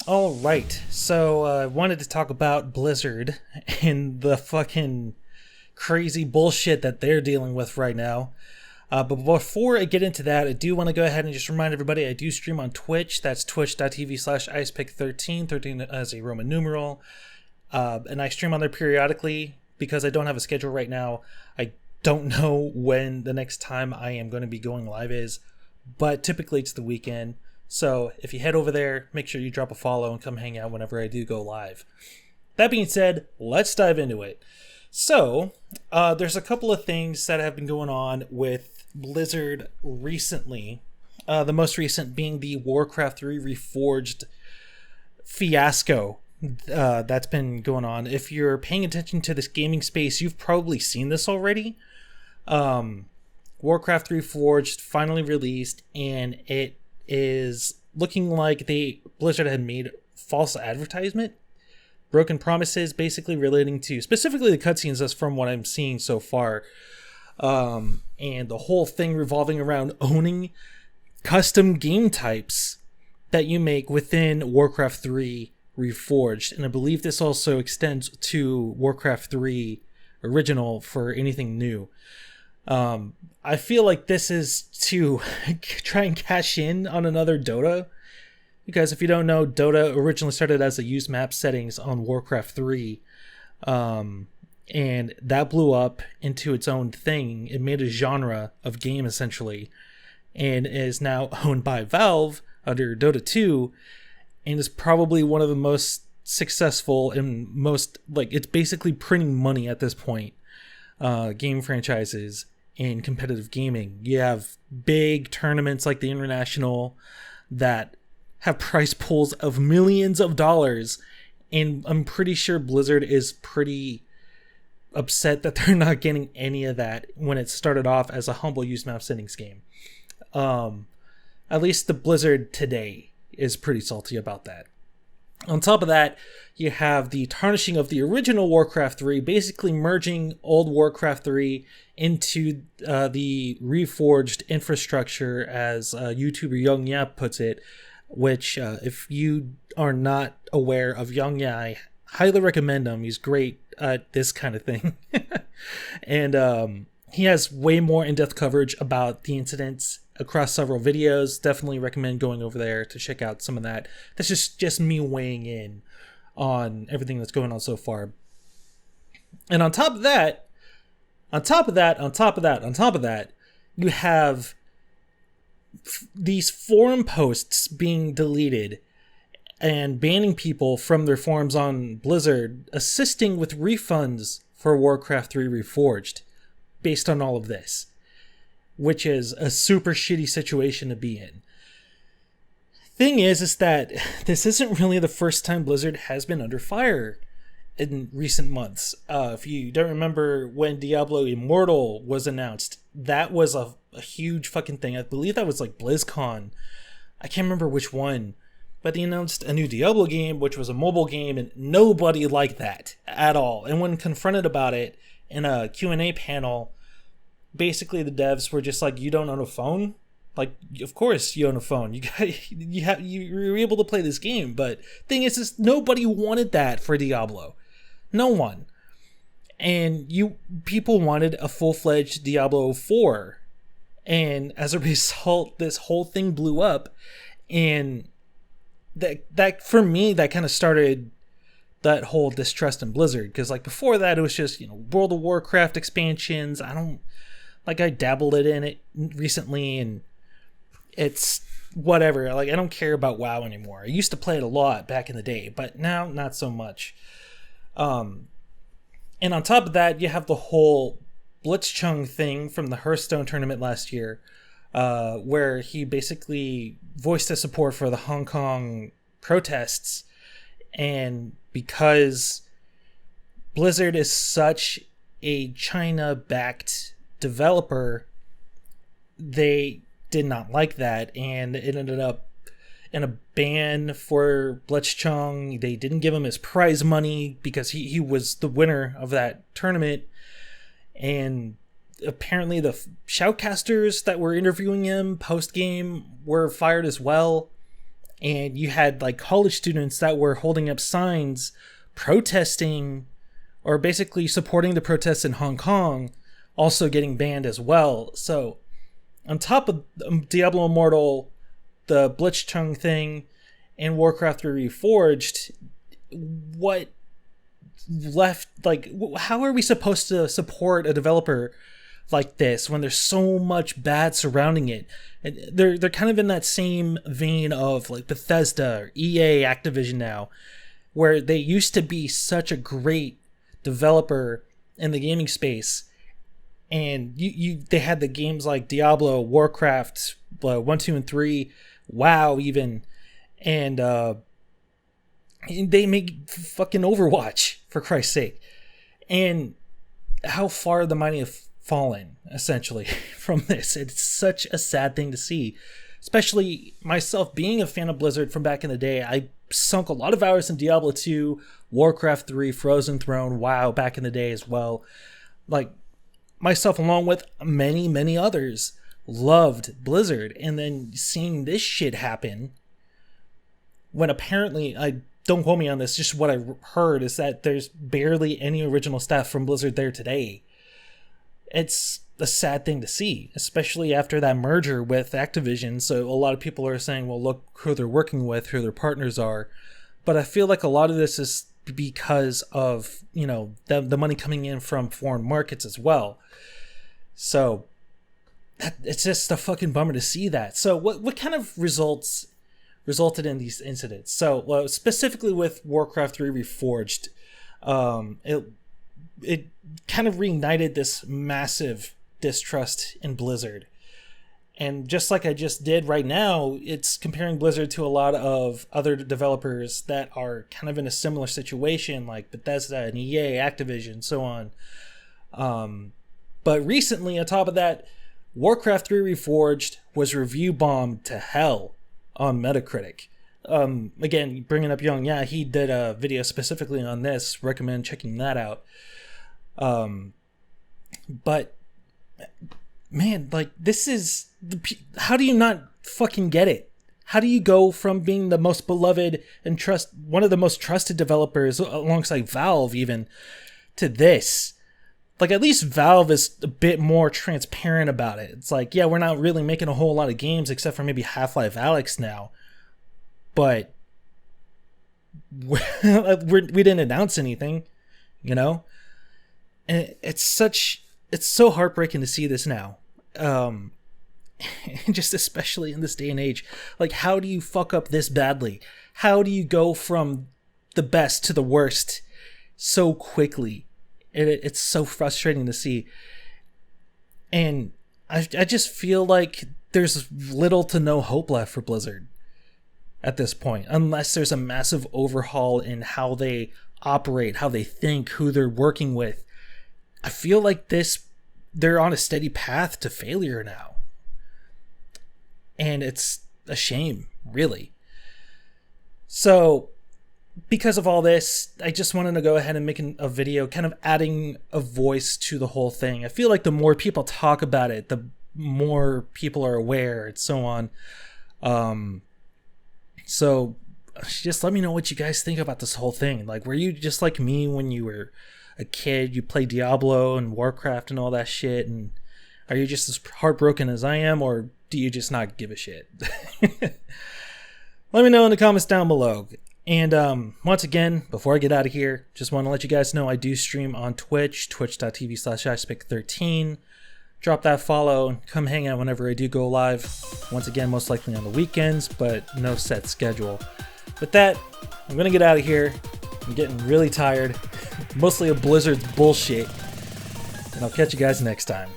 All right, so I wanted to talk about Blizzard and the fucking crazy bullshit that they're dealing with right now. But before I get into that, I do want to go ahead and just remind everybody I do stream on Twitch. That's twitch.tv/Icepickxiii, 13 as a Roman numeral. And I stream on there periodically because I don't have a schedule right now. I don't know when the next time I am going to be going live is, but typically it's the weekend. So if you head over there, make sure you drop a follow and come hang out whenever I do go live. That being said, let's dive into it. So there's a couple of things that have been going on with Blizzard recently. The most recent being the Warcraft 3 Reforged fiasco that's been going on. If you're paying attention to this gaming space, you've probably seen this already. Warcraft 3 Reforged finally released, and it is looking like Blizzard had made false advertisement, broken promises, basically relating to specifically the cutscenes. That's from what I'm seeing so far, and the whole thing revolving around owning custom game types that you make within Warcraft 3 Reforged, and I believe this also extends to Warcraft 3 Original for anything new. I feel like this is to try and cash in on another Dota, because if you don't know, Dota originally started as a use map settings on Warcraft 3, and that blew up into its own thing. It made a genre of game essentially, and is now owned by Valve under Dota 2, and is probably one of the most successful and most, like, it's basically printing money at this point, game franchises in competitive gaming. You have big tournaments like the International that have prize pools of millions of dollars, and I'm pretty sure Blizzard is pretty upset that they're not getting any of that when it started off as a humble use map settings game. At least the Blizzard today is pretty salty about that. On top of that, you have the tarnishing of the original Warcraft 3, basically merging old Warcraft 3 into the reforged infrastructure, as YouTuber Young Yap puts it, which if you are not aware of Young Yap, I highly recommend him. He's great at this kind of thing. And he has way more in-depth coverage about the incidents across several videos. Definitely recommend going over there to check out some of that. That's just me weighing in on everything that's going on so far. And on top of that, you have these forum posts being deleted and banning people from their forums on Blizzard, assisting with refunds for Warcraft 3 Reforged based on all of this, which is a super shitty situation to be in. Thing is that this isn't really the first time Blizzard has been under fire in recent months. If you don't remember when Diablo Immortal was announced, that was a huge fucking thing. I believe that was like BlizzCon. I can't remember which one, but they announced a new Diablo game, which was a mobile game, and nobody liked that at all. And when confronted about it in a Q&A panel, basically the devs were just like, you don't own a phone? Like, of course you own a phone. You're able to play this game. But thing is nobody wanted that for Diablo. No one. And people wanted a full-fledged Diablo 4. And as a result, this whole thing blew up. And that for me, that kind of started that whole distrust in Blizzard. Because like before that, it was just, World of Warcraft expansions. I dabbled in it recently, and it's whatever. Like, I don't care about WoW anymore. I used to play it a lot back in the day, but now not so much. And on top of that, you have the whole Blitzchung thing from the Hearthstone tournament last year, where he basically voiced his support for the Hong Kong protests. And because Blizzard is such a China-backed developer, they did not like that, and it ended up in a ban for Blitzchung. They didn't give him his prize money because he was the winner of that tournament, and apparently the shoutcasters that were interviewing him post-game were fired as well. And you had like college students that were holding up signs protesting or basically supporting the protests in Hong Kong, also getting banned as well. So on top of Diablo Immortal, the Blitzchung thing, and Warcraft 3 Reforged, what left, like, how are we supposed to support a developer like this when there's so much bad surrounding it? And they're kind of in that same vein of like Bethesda or EA, Activision now, where they used to be such a great developer in the gaming space, and they had the games like Diablo, Warcraft 1, 2, and 3, WoW even, and they make fucking Overwatch, for Christ's sake. And how far the mighty have fallen, essentially, from this. It's such a sad thing to see, especially myself being a fan of Blizzard from back in the day. I sunk a lot of hours in Diablo 2, Warcraft 3, Frozen Throne, WoW back in the day as well. Like, myself, along with many others, loved Blizzard. And then seeing this shit happen, when apparently, don't quote me on this, just what I heard is that there's barely any original staff from Blizzard there today. It's a sad thing to see, especially after that merger with Activision. So a lot of people are saying, well, look who they're working with, who their partners are. But I feel like a lot of this is because of, you know, the money coming in from foreign markets as well. So it's just a fucking bummer to see that. So what kind of resulted in these incidents? So specifically with Warcraft 3 Reforged, it kind of reignited this massive distrust in Blizzard. And just like I just did right now, it's comparing Blizzard to a lot of other developers that are kind of in a similar situation, like Bethesda and EA, Activision, so on. But recently, on top of that, Warcraft 3 Reforged was review bombed to hell on Metacritic. Again, bringing up Young, yeah, he did a video specifically on this. Recommend checking that out. But man, like, this is how do you not fucking get it? How do you go from being the most beloved and one of the most trusted developers alongside Valve even to this? Like, at least Valve is a bit more transparent about it. It's like, yeah, we're not really making a whole lot of games except for maybe Half-Life Alyx now, but we didn't announce anything, you know? And it's so heartbreaking to see this now. Just especially in this day and age. Like, how do you fuck up this badly? How do you go from the best to the worst so quickly? It's so frustrating to see. And I just feel like there's little to no hope left for Blizzard at this point, unless there's a massive overhaul in how they operate, how they think, who they're working with. I feel like they're on a steady path to failure now. And it's a shame, really. So, because of all this, I just wanted to go ahead and make a video kind of adding a voice to the whole thing. I feel like the more people talk about it, the more people are aware and so on. So just let me know what you guys think about this whole thing. Like, were you just like me when you were a kid? You played Diablo and Warcraft and all that shit, and are you just as heartbroken as I am, or do you just not give a shit? Let me know in the comments down below. And once again, before I get out of here, just want to let you guys know I do stream on Twitch, twitch.tv/Icepickxiii. Drop that follow and come hang out whenever I do go live. Once again, most likely on the weekends, but no set schedule. With that, I'm going to get out of here. I'm getting really tired, mostly of Blizzard's bullshit. And I'll catch you guys next time.